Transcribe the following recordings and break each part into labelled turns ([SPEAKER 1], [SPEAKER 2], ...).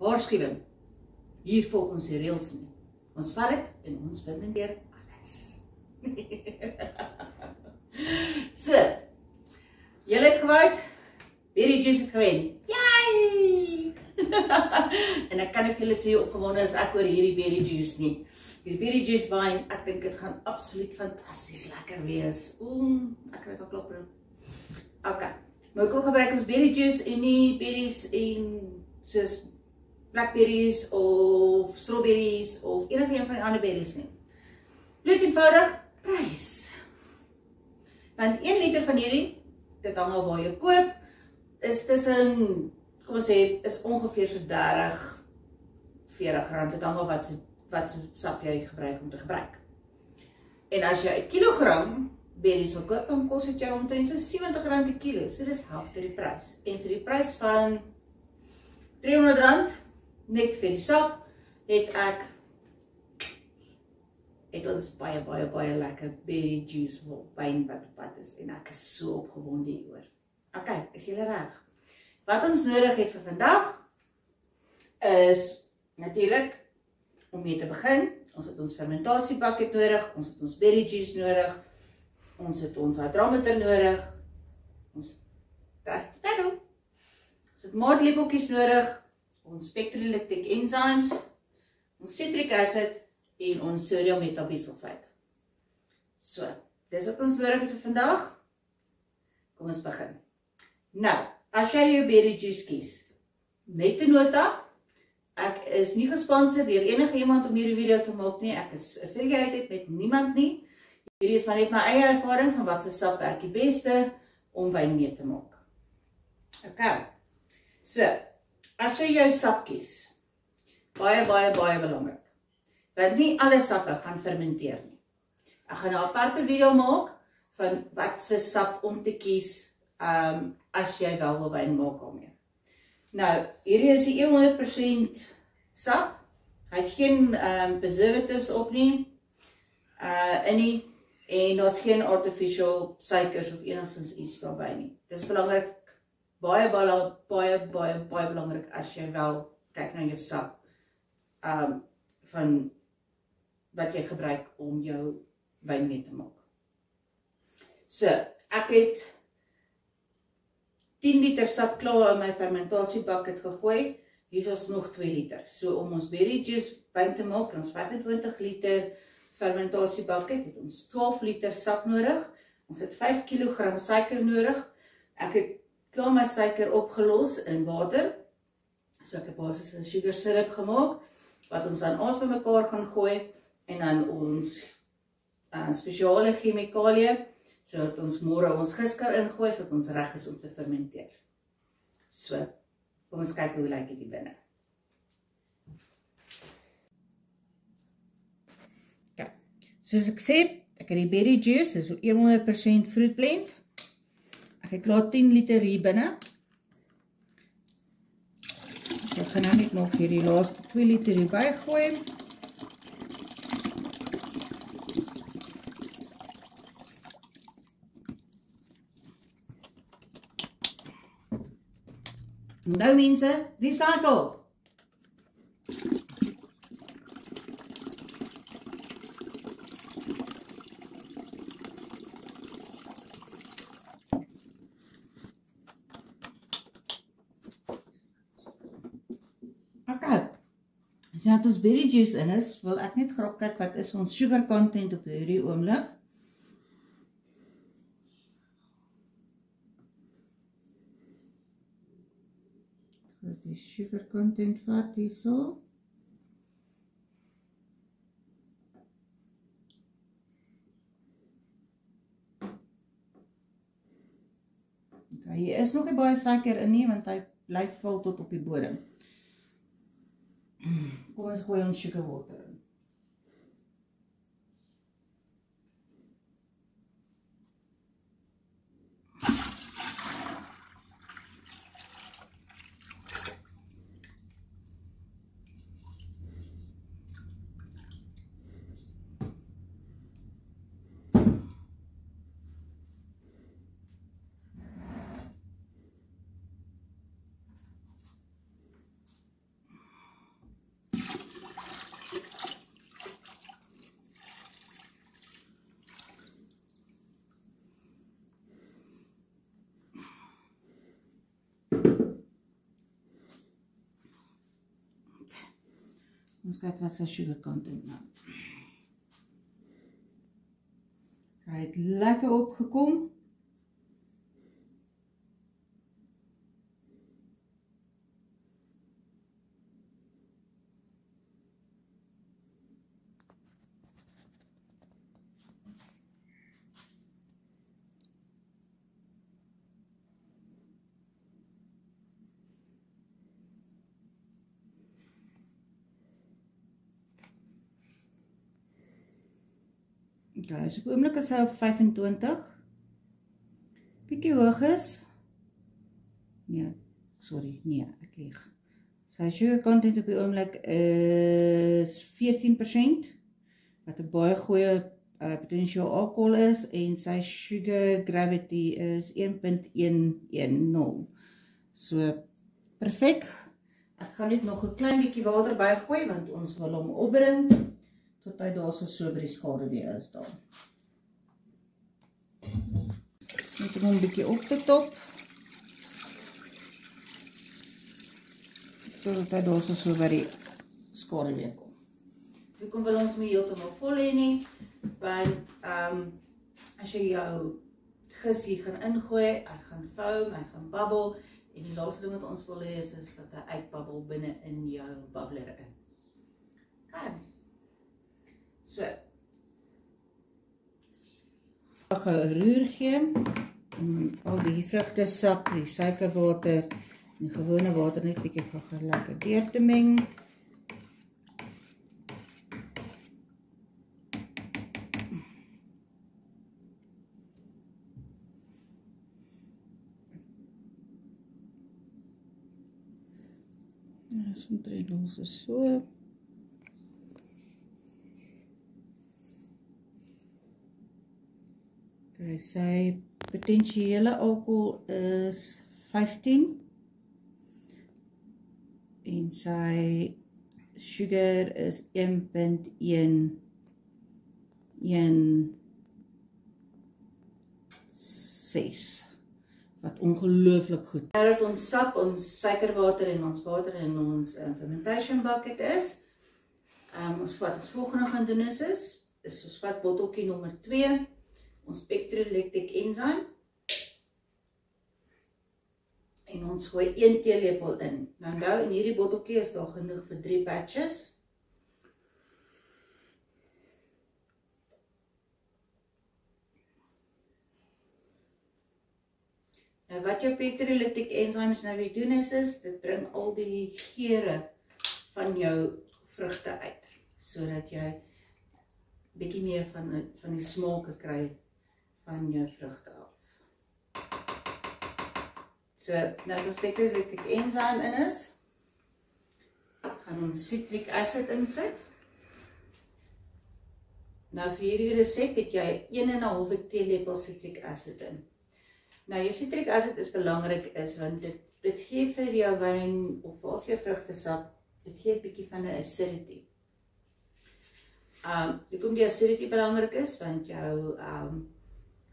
[SPEAKER 1] waarskuwing, hier volg ons die reëls nie. Ons vat dit en ons fermenteer alles. So, julle het gewoud, berry juice het gewen. Yay! En ek kan nie vir julle sê opgewonde is ek oor hierdie berry juice nie. Hierdie berry juice wine, ek dink dit gaan absoluut fantasties lekker wees. Ek kry al klopper. Ok, maar ook gebruik ons berry juice en nie berries en soos blackberries of strawberries of enige een van die ander berries nie. Bloed eenvoudig, prys. Want 1 liter van hierdie, dit hang al waar jy koop, is tussen, kom ons sê, is ongeveer so 30-40 rand. Dit hang al wat se sap jy gebruik om te gebruik. En as jy 1 kilogram berries wil koop, dan kos dit jou omtrent so 70 rand die kilo. So dis helfte die prys. En vir die prys van 300 rand, net vir die sap, het ons baie lekker berry juice wyn wat op pad is. En ek is so opgewonde hieroor. Ok, is julle reg? Wat ons nodig het vir vandag, is natuurlik, om mee te begin, ons het ons fermentasiebakkie nodig, ons het ons berry juice nodig, ons het ons hydrometer nodig, ons trust pedal, ons het maatlepeltjies nodig, ons spectrolytic enzymes, ons citric acid en ons sodium metabisulfite. So, dis wat ons nodig het vir vandag. Kom ons begin. Nou, as jy jou berry juice kies, net 'n nota, ek is nie gesponsor deur enige iemand om hierdie video te maak nie, ek is affiliated met niemand nie. Hierdie is maar net my eie ervaring van wat se sap werk die beste om wyn mee te maak. Ok, so, as jy jou sap kies, baie belangrik, want nie alle sappe gaan fermenteer nie. Ek gaan 'n aparte video maak van wat se sap om te kies as jy wel wil wyn maak daarmee. Nou, hierdie is die 100% sap. Hy het geen preservatives op nie, in nie, en daar's geen artificial suikers of enigstens iets daarbij nie. Dit is belangrik, baie belangrik as jy wel kyk na jou sap van wat jy gebruik om jou wyn mee te maak. So, ek het 10 liter sap klaar in my fermentasiebak het gegooi. Hier is nog 2 liter. So om ons berry juice wyn te maak, ons 25 liter fermentasiebak het ons 12 liter sap nodig. Ons het 5 kg suiker nodig. Ek het klaar my suiker opgelos in water. So ek het basis 'n sugar syrup gemaak, wat ons dan aans bymekaar gaan gooi, en dan ons spesiale chemikalie, sodat ons môre ons gisker ingooi, sodat ons reg is om te fermenteer. So, kom ons kyk hoe lyk dit hier binne. Ja, soos ek sê, ek het die berry juice, is 100% fruit blend. Ek het klaar 10 liter hier binne. Ek gaan nou net nog hierdie laaste 2 liter hierby gooi. Nou mense, recycle! Ok, as nou ons berry juice in is, wil ek net graag kyk wat is ons sugar content op hierdie oomblik. Die sugar content vat hierso. Okay, hier is nog nie baie suiker in nie, want hy bly vol tot op die bodem. Kom ons gooi ons sugar water in. Ons kyk wat sy sugar content nou. Hy het lekker opgekom. Okay, so op die oomblik is hy op 25. Bietjie hoog is. Nee, sorry, nee, ek lieg. Sy sugar content op die oomblik is 14%, wat 'n baie goeie potentieel alcohol is, en sy sugar gravity is 1.110. So, perfek. Ek gaan net nog 'n klein bietjie water bygooi, want ons wil hom opbring, tot hy daar so by die skaduwee is daar. Net om hom 'n bietjie op te top. Totdat hy daar so by die skaduwee kom. Hoekom wil ons my heeltemal vol hê nie? Want as jy jou gis hier gaan ingooi, hy gaan foam, hy gaan bubble, en die laaste ding wat ons wil hê is dat hy uitbubble binne in jou bubbler in. Okay. So, geroer gee, en al die vrugtesap, die suikerwater, en die gewone water net bietjie lekker deur te meng. Dis omtrent ons so. Okay, sy potentiële alcohol is 15 en sy sugar is 1.116, wat ongelooflik goed. Nadat ons sap, ons suikerwater en ons water in ons fermentation bucket is, ons wat ons volgende gaan doen is ons vat botteltjie nommer 2, ons pectolactic enzyme, en ons gooi 1 teelepel in. Nou in hierdie botteltjie is daar genoeg vir 3 batches. Nou wat jou pectolactic enzymes nou weer doen is, dit bring al die geure van jou vrugte uit, sodat jy bietjie meer van die smake kry van jou vrugte af. So, nou dat ons pectolactic enzyme in is, gaan ons citric acid insit. Nou vir hierdie resep het jy 1,5 teelepel citric acid in. Nou jou citric acid is belangrik want dit gee vir jou wyn of jou vrugtesap, dit gee 'n bietjie van 'n acidity. Hoekom die acidity belangrik is, want jou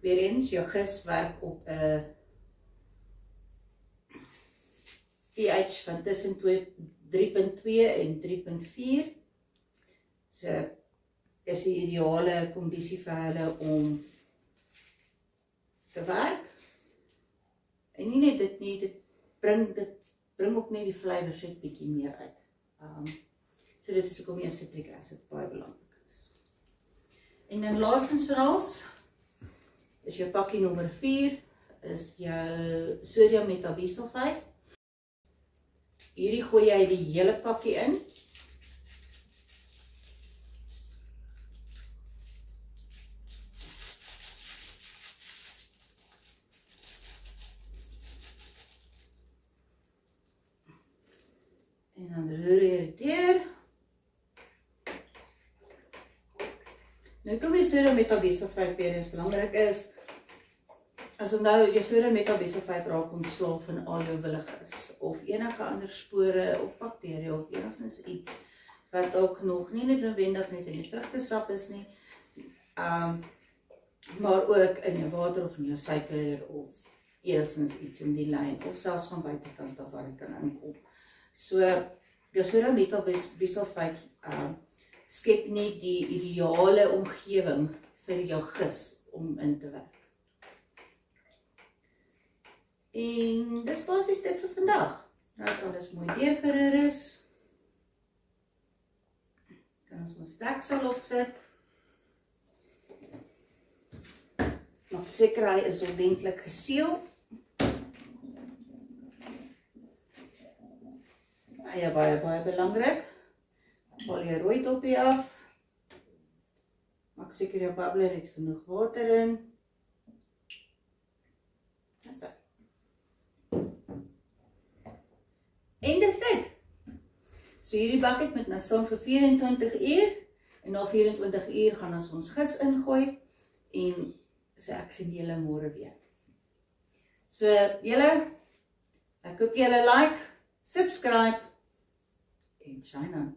[SPEAKER 1] weer eens, jou gis werk op 'n pH van tussen 3.2 en 3.4. So is die ideale kondisie vir hulle om te werk. En nie net dit nie, dit bring ook net die flavors net bietjie meer uit. So dit is hoekom jou citric acid baie belangrik is. En dan laastens verals, is jou pakkie nommer 4, is jou sodium metabisulfite. Hierdie gooi jy die hele pakkie in. En dan roer jy dit deur. Nou kom die sodium metabisulfite weer eens belangrik is, as nou jou sodium metabisulfite raak ontslaaf van al jou williges, of enige ander spore of bakterieë of enigstens iets wat ook nog nie noodwendig net in die vrugtesap is nie, maar ook in jou water of in jou suiker of enigstens iets in die lyn of selfs van buitekant af waar dit kan inkom. So jou soda bisulfite skep nie die ideale omgewing vir jou gis om in te werk. En dis basies dit vir vandag. Nou dat alles mooi deurgeroer is, kan ons deksel opsit. Maak seker hy is ordentlik geseël. Baie belangrik. Haal jou rooi toppie af. Maak seker jou bubbler het genoeg water in. Dis dit. En dis dit. So hierdie bakkie moet nou staan vir 24 uur. En na 24 uur gaan ons gis ingooi. En so ek sien julle môre weer. So julle, ek hoop julle like, subscribe en shine on.